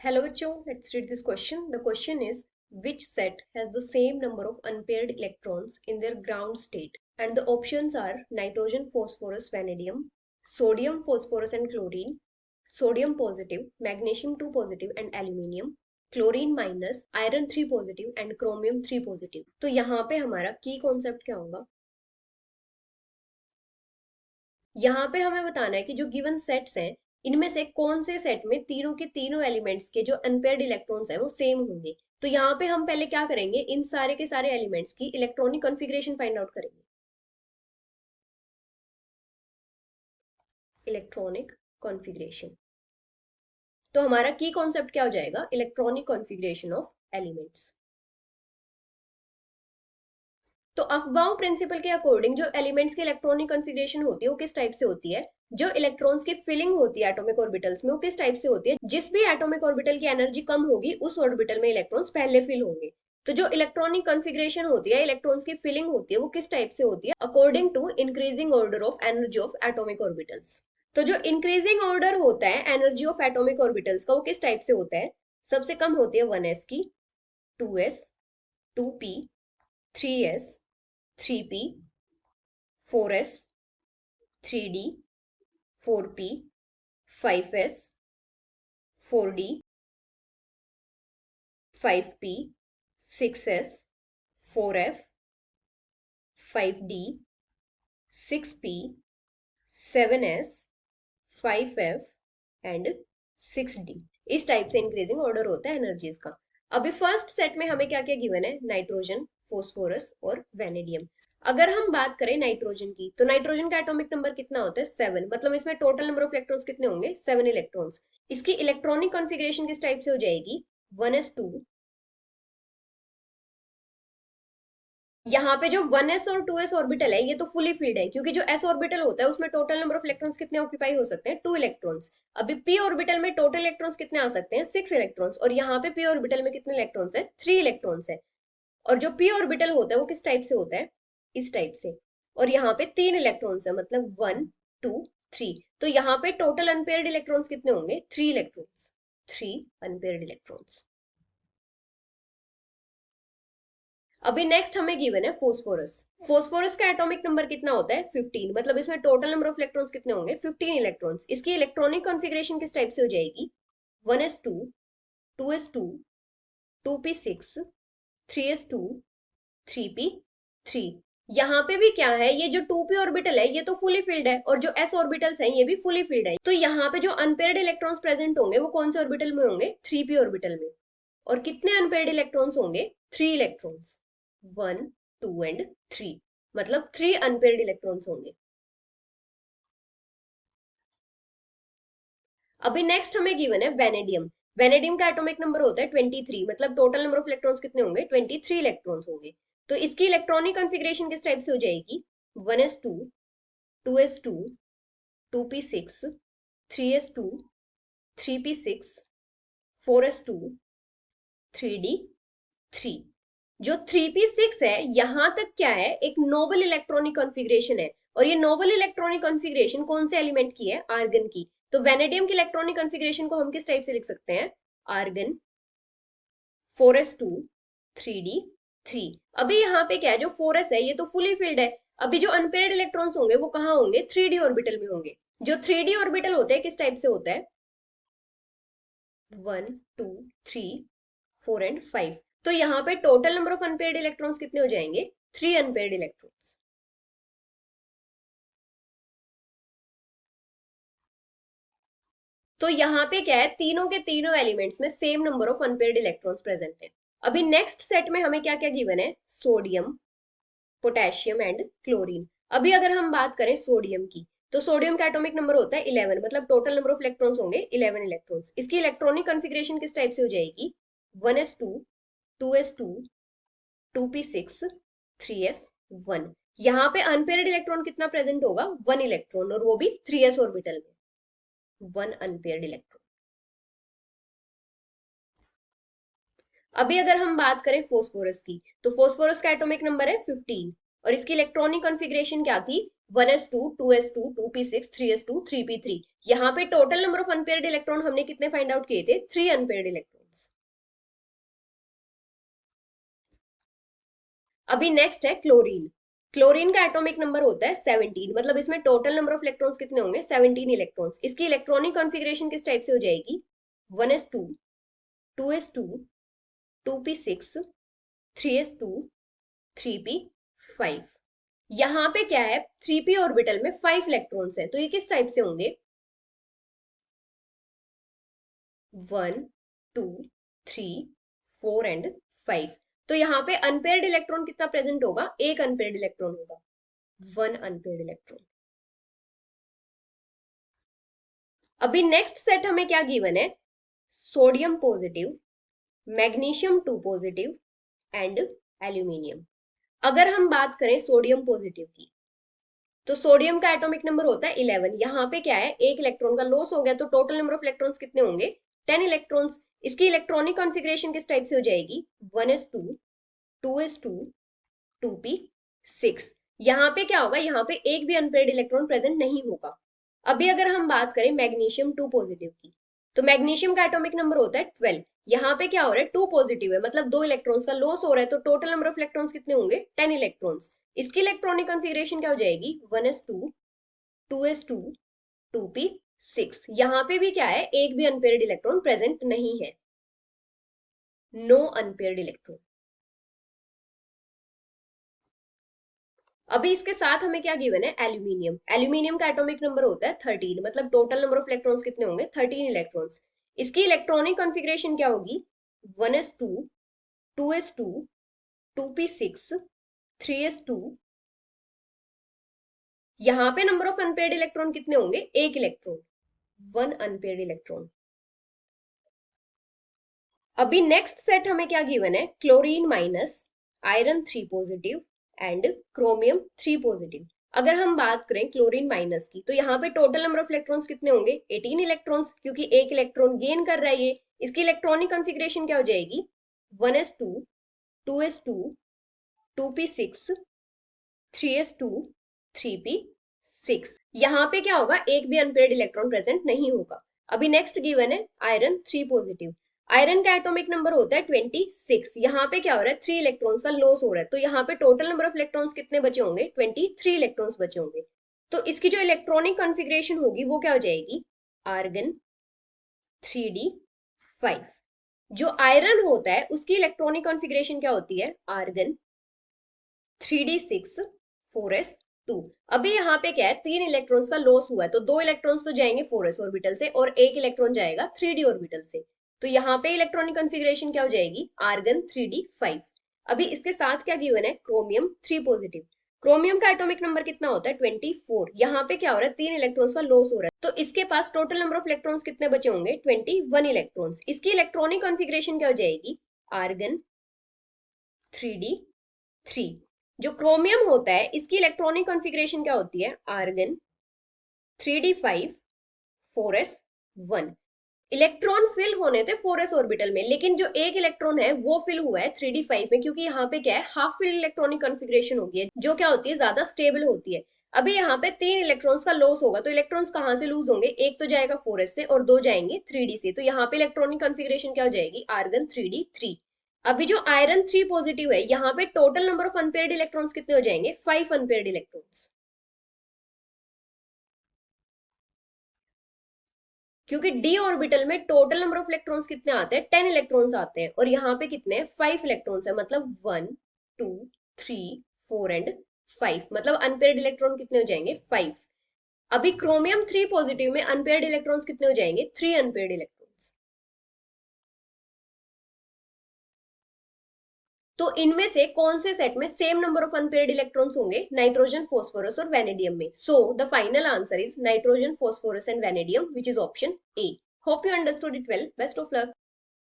Hello बच्चों, let's read this question. The question is, which set has the same number of unpaired electrons in their ground state? And the options are nitrogen, phosphorus, vanadium, sodium, phosphorus and chlorine, sodium positive, magnesium 2 positive and aluminium, chlorine minus, iron 3 positive and chromium 3 positive. तो यहाँ पे हमारा की concept क्या होगा? यहाँ पे हमें बताना है कि जो गिवन सेट्स हैं इनमें से कौन से सेट में तीनों के तीनों एलिमेंट्स के जो अनपेयर्ड इलेक्ट्रॉन्स हैं वो सेम होंगे। तो यहाँ पे हम पहले क्या करेंगे, इन सारे के सारे एलिमेंट्स की इलेक्ट्रॉनिक कॉन्फ़िगरेशन फाइंड आउट करेंगे। इलेक्ट्रॉनिक कॉन्फ़िगरेशन, तो हमारा की कॉन्सेप्ट क्या हो जाएगा? Electronic configuration of elements. तो अफबाउ प्रिंसिपल के अकॉर्डिंग जो एलिमेंट्स की इलेक्ट्रॉनिक कॉन्फ़िगरेशन होती है वो किस टाइप से होती है? जो इलेक्ट्रॉन्स की फिलिंग होती है एटॉमिक ऑर्बिटल्स में वो किस टाइप से होती है? जिस भी एटॉमिक ऑर्बिटल की एनर्जी कम होगी उस ऑर्बिटल में इलेक्ट्रॉन्स पहले फिल होंगे। तो जो इलेक्ट्रॉनिक कॉन्फ़िगरेशन होती है, इलेक्ट्रॉन्स की फिलिंग होती है, वो किस टाइप से होती है? According to increasing order of energy of atomic orbitals. तो जो इंक्रीजिंग ऑर्डर होता है एनर्जी ऑफ एटॉमिक ऑर्बिटल्स का, वो किस टाइप से होता है? सबसे कम होती है 1s की, 2s, 2p, 3s, 3p, 4s, 3d, 4p, 5s, 4d, 5p, 6s, 4f, 5d, 6p, 7s, 5f and 6d। इस टाइप से इंक्रीजिंग ऑर्डर होता है एनर्जीज का। अभी फर्स्ट सेट में हमें क्या क्या गिवन है? नाइट्रोजन, फोस्फोरस और वेनेडियम। अगर हम बात करें नाइट्रोजन की, तो नाइट्रोजन का एटॉमिक नंबर कितना होता है? 7। मतलब इसमें टोटल नंबर ऑफ इलेक्ट्रॉन्स कितने होंगे? 7 इलेक्ट्रॉन्स। इसकी इलेक्ट्रॉनिक कॉन्फ़िगरेशन किस टाइप से हो जाएगी? 1s2। यहाँ पे जो 1s और 2s ऑर्बिटल है ये तो फुली फिल्ड है, क्योंकि जो s ऑर्बिटल होता है उसमें टोटल नंबर ऑफ इलेक्ट्रॉन्स कितने ऑक्यूपाई हो सकते हैं? 2 इलेक्ट्रॉन्स। अभी p ऑर्बिटल में टोटल इलेक्ट्रॉन्स कितने आ सकते हैं? 6 इलेक्ट्रॉन्स। और यहाँ पे p ऑर्बिटल में कितने इलेक्ट्रॉन्स है? 3 इलेक्ट्रॉन्स है। और जो p ऑर्बिटल होता है वो किस टाइप से होता है? इस टाइप से। और यहाँ पे 3 इलेक्ट्रॉन्स है, मतलब 1 2 3। तो यहाँ पे टोटल अनपेयर्ड इलेक्ट्रॉन्स कितने होंगे? 3 इलेक्ट्रॉन्स। 3 unpaired electrons. अभी नेक्स्ट हमें गिवन है फोस्फोरस। फोस्फोरस का एटॉमिक नंबर कितना होता है? 15। मतलब इसमें टोटल नंबर ऑफ इलेक्ट्रॉन्स कितने होंगे? 15 इलेक्ट्रॉन्स। इसकी इलेक्ट्रॉनिक कॉन्फ़िगरेशन किस टाइप से हो जाएगी? 1s2, 2s2, 2p6, 3s2, 3p3। यहाँ पे भी क्या है, ये जो 2p ऑर्बिटल है ये तो फुली फिल्ड है, और जो s ऑर्बिटल्स हैं ये भी फुली फिल्ड है। तो यहाँ पे जो अनपेयर्ड इलेक्ट्रॉन्स प्रेजेंट होंगे वो कौन से ऑर्बिटल में होंगे? 3p ऑर्बिटल में। और कितने अनपेयर्ड इलेक्ट्रॉन्स होंगे? 3 इलेक्ट्रॉन्स। 1 2 एंड 3। मतलब 3 अनपेयर्ड इलेक्ट्रॉन्स होंगे। अभी नेक्स्ट हमें गिवन है वेनेडियम। वेनेडियम का एटॉमिक नंबर होता है 23। मतलब टोटल नंबर ऑफ इलेक्ट्रॉन्स कितने होंगे? 23 इलेक्ट्रॉन्स होंगे। तो इसकी इलेक्ट्रॉनिक कॉन्फ़िगरेशन किस टाइप से हो जाएगी? 1s2, 2s2, 2p6, 3s2, 3p6, 4s2, 3d3। जो 3p6 है यहां तक क्या है? एक नोबल इलेक्ट्रॉनिक कॉन्फ़िगरेशन है। और ये नोबल इलेक्ट्रॉनिक कॉन्फ़िगरेशन कौन से एलिमेंट की है? आर्गन की। तो वेनेडियम की इलेक्ट्रॉनिक कॉन्फ़िगरेशन को हम किस टाइप से लिख सकते हैं? Argon, 4s2, 3d3। अभी यहाँ पे क्या है, जो 4s है ये तो फुली फिल्ड है। अभी जो अनपेयर्ड इलेक्ट्रॉन्स होंगे वो कहाँ होंगे? 3d ऑर्बिटल में होंगे। जो 3d ऑर्बिटल होते हैं किस टाइप से होता है? 1 2 3 4 एंड 5। तो यहाँ पे total number of unpaired electrons कितने हो जाएंगे? 3 अनपेयर्ड इलेक्ट्रॉन्स। तो यहाँ पे क्या है, तीनों के तीनों एलिमेंट्स में same number of unpaired electrons present है। अभी नेक्स्ट सेट में हमें क्या क्या गिवन है? Sodium, potassium and chlorine. अभी अगर हम बात करें सोडियम की, तो सोडियम का एटॉमिक नंबर होता है 11। मतलब टोटल नंबर ऑफ इलेक्ट्रॉन्स होंगे 11 इलेक्ट्रॉन्स। इसकी इलेक्ट्रॉनिक कॉन्फ़िगरेशन किस टाइप से हो जाएगी? 1s2, 2s2, 2p6, 3s1। यहाँ पे अनपेयर्ड इलेक्ट्रॉन कितना प्रेजेंट होगा? 1 इलेक्ट्रॉन, और वो भी 3s ऑर्बिटल में। 1 अनपेयर्ड इलेक्ट्रॉन। अभी अगर हम बात करें फोस्फोरस की, तो फोस्फोरस का एटॉमिक नंबर है 15। और इसकी इलेक्ट्रॉनिक कॉन्फ़िगरेशन क्या थी? 1s2, 2s2, 2p6, 3s2, 3p3। यहाँ पे total number of unpaired electron हमने कितने फाइंड आउट किए थे? 3 अनपेयर्ड इलेक्ट्रॉन्स। अभी नेक्स्ट है क्लोरीन। क्लोरीन का एटॉमिक नंबर होता है 17, मतलब इसमें टोटल नंबर ऑफ इलेक्ट्रॉन्स कितने होंगे? 17 इलेक्ट्रॉन्स। इसकी इलेक्ट्रॉनिक कॉन्फ़िगरेशन किस टाइप से हो जाएगी? 1s2, 2s2, 2p6, 3s2, 3p5। यहाँ पे क्या है? 3p ऑर्बिटल में 5 इलेक्ट्रॉन्स है, तो ये किस टाइप से होंगे? 1, 2, 3, 4 एंड 5। तो यहाँ पे अनपेयर्ड इलेक्ट्रॉन कितना प्रेजेंट होगा? एक अनपेयर्ड इलेक्ट्रॉन होगा, 1 अनपेयर्ड इलेक्ट्रॉन। अभी नेक्स्ट सेट हमें क्या गिवन है? Sodium positive, magnesium 2 positive and aluminium. अगर हम बात करें सोडियम पॉजिटिव की, तो सोडियम का एटॉमिक नंबर होता है 11। यहाँ पे क्या है? एक इलेक्ट्रॉन का लॉस हो गया, तो टोटल नंबर ऑफ इलेक्ट्रॉन्स कितने होंगे? 10 इलेक्ट्रॉन्स। इसकी इलेक्ट्रॉनिक कॉन्फ़िगरेशन किस टाइप से हो जाएगी? 1s2, 2s2, 2p6। यहाँ पे क्या होगा? यहाँ पे एक भी अनपेयर्ड इलेक्ट्रॉन प्रेजेंट नहीं होगा। अभी अगर हम बात करें मैग्नीशियम 2 पॉजिटिव की, तो मैग्नीशियम का एटॉमिक नंबर होता है 12। यहाँ पे क्या हो रहा है? 2 पॉजिटिव है, मतलब 2 इलेक्ट्रॉन्स का लॉस हो रहा है, तो टोटल नंबर ऑफ इलेक्ट्रॉन्स कितने होंगे? 10 इलेक्ट्रॉन्स। इसकी इलेक्ट्रॉनिक कॉन्फ़िगरेशन क्या हो जाएगी? 1s2, 2s2, 2p6। यहाँ पे भी क्या है? एक भी अनपेयर्ड इलेक्ट्रॉन प्रेजेंट नहीं है, नो अनपेयर्ड इलेक्ट्रॉन। अभी इसके साथ हमें क्या गिवन है? एल्यूमिनियम। एल्यूमिनियम का एटॉमिक नंबर होता है 13, मतलब टोटल नंबर ऑफ इलेक्ट्रॉन्स कितने होंगे? 13 इलेक्ट्रॉन्स। इसकी इलेक्ट्रॉनिक कॉन्फ़िगरेशन क्या होगी? 1s2, 2s2, 2p6, 3s2। यहाँ पे नंबर ऑफ अनपेयर्ड इलेक्ट्रॉन कितने होंगे? एक इलेक्ट्रॉन, 1 अनपेयर्ड इलेक्ट्रॉन। अभी नेक्स्ट सेट हमें क्या गिवन है? Chlorine minus, iron 3 positive and chromium 3 positive. अगर हम बात करें क्लोरीन माइनस की, तो यहाँ पे टोटल नंबर ऑफ इलेक्ट्रॉन्स कितने होंगे? 18 इलेक्ट्रॉन्स, क्योंकि एक इलेक्ट्रॉन गेन कर रहा है ये। इसकी इलेक्ट्रॉनिक कॉन्फ़िगरेशन क्या हो जाएगी? 1s2, 2s2, 2p6, 3s2, 3p6। यहाँ पे क्या होगा? एक भी अनपेयर्ड इलेक्ट्रॉन प्रेजेंट नहीं होगा। अभी नेक्स्ट गिवन है आयरन 3 पॉजिटिव। आयरन का एटॉमिक नंबर होता है 26। यहाँ पे क्या हो रहा है? 3 इलेक्ट्रॉन्स का लॉस हो रहा है, तो यहाँ पे टोटल नंबर ऑफ इलेक्ट्रॉन्स कितने बचे होंगे? 23 इलेक्ट्रॉन्स बचे होंगे। तो इसकी जो इलेक्ट्रॉनिक कॉन्फ़िगरेशन होगी वो क्या हो जाएगी? Argon 3d5। जो आयरन होता है उसकी इलेक्ट्रॉनिक कॉन्फ़िगरेशन क्या होती है? Argon 3d6, 4s2। अभी यहाँ पे क्या है? 3 इलेक्ट्रॉन्स का लॉस हुआ है, तो 2 इलेक्ट्रॉन्स तो जाएंगे 4s ऑर्बिटल से और एक इलेक्ट्रॉन जाएगा 3d ऑर्बिटल से। तो यहाँ पे इलेक्ट्रॉनिक कॉन्फ़िगरेशन क्या हो जाएगी? Argon 3d5। अभी इसके साथ क्या गिवन है? Chromium 3 positive. क्रोमियम का एटॉमिक नंबर कितना होता है? 24। यहाँ पे क्या हो रहा है? 3 इलेक्ट्रॉन्स का लॉस हो रहा है, तो इसके पास टोटल नंबर ऑफ इलेक्ट्रॉन्स कितने बचे होंगे? 21 इलेक्ट्रॉन्स। इसकी इलेक्ट्रॉनिक कॉन्फ़िगरेशन क्या हो जाएगी? Argon 3d3। जो क्रोमियम होता है इसकी इलेक्ट्रॉनिक कॉन्फ़िगरेशन क्या होती है? Argon 3d5, 4s1। Electron fill होने थे 4s ऑर्बिटल में, लेकिन जो एक इलेक्ट्रॉन है वो फिल हुआ है 3d5 में, क्योंकि यहाँ पे क्या है? हाफ फिल इलेक्ट्रॉनिक कॉन्फ़िगरेशन होगी है, जो क्या होती है? ज्यादा स्टेबल होती है। अभी यहाँ पे 3 इलेक्ट्रॉन्स का लॉस होगा, तो इलेक्ट्रॉन्स कहाँ से लूज होंगे? एक तो जाएगा 4s से और 2 जाएंगे 3d से, तो यहाँ पे इलेक्ट्रॉनिक कॉन्फ़िगरेशन क्या हो जाएगी? Argon 3d3। अभी जो आयरन 3 पॉजिटिव है, यहाँ पे total number of unpaired electrons कितने हो जाएंगे? 5 अनपेयर्ड इलेक्ट्रॉन्स, क्योंकि डी ऑर्बिटल में टोटल नंबर ऑफ इलेक्ट्रॉन्स कितने आते हैं? 10 इलेक्ट्रॉन्स आते हैं, और यहाँ पे कितने? 5 इलेक्ट्रॉन्स है, मतलब 1, 2, 3, 4 एंड 5। मतलब अनपेयर्ड इलेक्ट्रॉन कितने हो जाएंगे? 5। अभी क्रोमियम 3 पॉजिटिव में अनपेयर्ड इलेक्ट्रॉन्स कितने हो जाएंगे? 3 अनपेयर्ड इलेक्ट्रॉन्स। तो इनमें से कौन से सेट में same number of unpaired electrons होंगे? नाइट्रोजन, फास्फोरस और वेनेडियम में। So the final answer is nitrogen, phosphorus and vanadium, which is option A. Hope you understood it well. Best of luck.